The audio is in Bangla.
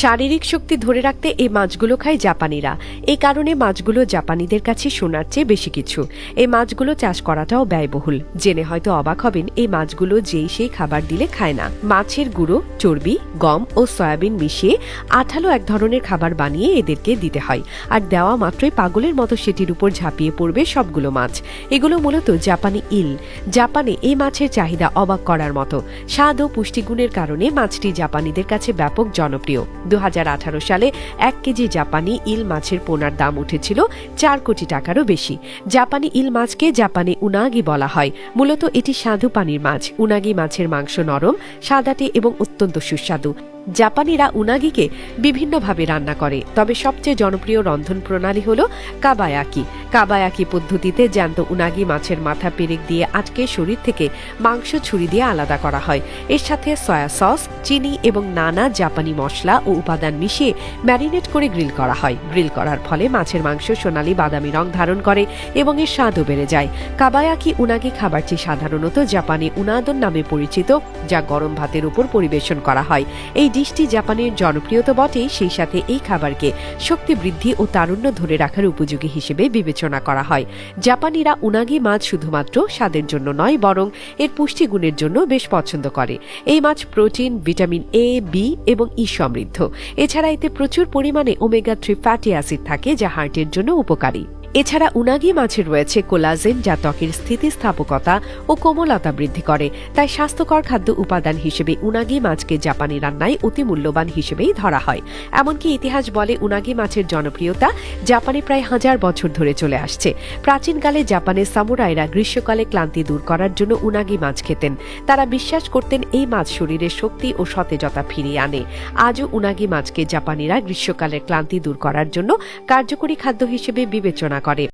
শারীরিক শক্তি ধরে রাখতে এই মাছগুলো খায় জাপানিরা। এই কারণে মাছগুলো জাপানিদের কাছে সোনার চেয়ে বেশি কিছু। এই মাছগুলো চাষ করাটাও ব্যয়বহুল। জেনে হয়তো অবাক হবেন, এই মাছগুলো যেই সেই খাবার দিলে খায় না। মাছের গুঁড়ো, চর্বি, গম ও সয়াবিন মিশিয়ে আঠালো এক ধরনের খাবার বানিয়ে এদেরকে দিতে হয়, আর দেওয়া মাত্রই পাগলের মতো সেটির উপর ঝাঁপিয়ে পড়বে সবগুলো মাছ। এগুলো মূলত জাপানি ইল। জাপানে এই মাছের চাহিদা অবাক করার মতো। স্বাদ ও পুষ্টিগুণের কারণে মাছটি জাপানিদের কাছে ব্যাপক জনপ্রিয়। 2018 সালে 1 কেজি জাপানি ইল মাছের পোনার দাম উঠেছিল 4 কোটি টাকারও বেশি। জাপানি ইল মাছকে জাপানি উনাগি বলা হয়। মূলত এটি স্বাদু পানির মাছ। উনাগি মাছের মাংস নরম, সাদাটে এবং অত্যন্ত সুস্বাদু। জাপানিরা উনাগিকে বিভিন্নভাবে রান্না করে, তবে সবচেয়ে জনপ্রিয় রন্ধন প্রণালী হল কাবায়াকি। কাবায়াকি পদ্ধতিতে জ্যান্ত উনাগি মাছের মাথা পেরেক দিয়ে আটকে শরীর থেকে মাংস ছুরি দিয়ে আলাদা করা হয়। এর সাথে সয়া সস, চিনি এবং নানা জাপানি মশলা ও উপাদান মিশিয়ে ম্যারিনেট করে গ্রিল করা হয়। গ্রিল করার ফলে মাছের মাংস সোনালী বাদামি রং ধারণ করে এবং এর স্বাদও বেড়ে যায়। কাবায়াকি উনাগি খাবারটি সাধারণত জাপানি উনাদন নামে পরিচিত, যা গরম ভাতের উপর পরিবেশন করা হয়। এই ডিশটি জাপানের জনপ্রিয় তো বটেই, সেই সাথে এই খাবারকে শক্তি বৃদ্ধি ও তারুণ্য ধরে রাখার উপযোগী হিসেবে বিবেচনা করা হয়। জাপানিরা উনাগি মাছ শুধুমাত্র স্বাদের জন্য নয়, বরং এর পুষ্টিগুণের জন্য বেশ পছন্দ করে। এই মাছ প্রোটিন, ভিটামিন এ, বি এবং ই সমৃদ্ধ। এছাড়া এতে প্রচুর পরিমাণে ওমেগা 3 ফ্যাটি অ্যাসিড থাকে, যা হার্টের জন্য উপকারী। এছাড়া উনাগি মাছে রয়েছে কোলাজেন, যা ত্বকের স্থিতিস্থাপকতা ও কোমলতা বৃদ্ধি করে। তাই স্বাস্থ্যকর খাদ্য উপাদান হিসেবে উনাগি মাছকে জাপানি রান্নায় অতি মূল্যবান হিসেবেই ধরা হয়। এমনকি ইতিহাস বলে উনাগি মাছের জনপ্রিয়তা জাপানে প্রায় 1000 বছর ধরে চলে আসছে। প্রাচীনকালে জাপানের সামুরাইরা গ্রীষ্মকালে ক্লান্তি দূর করার জন্য উনাগি মাছ খেতেন। তারা বিশ্বাস করতেন এই মাছ শরীরের শক্তি ও সতেজতা ফিরিয়ে আনে। আজও উনাগি মাছকে জাপানিরা গ্রীষ্মকালের ক্লান্তি দূর করার জন্য কার্যকরী খাদ্য হিসেবে বিবেচনা করে।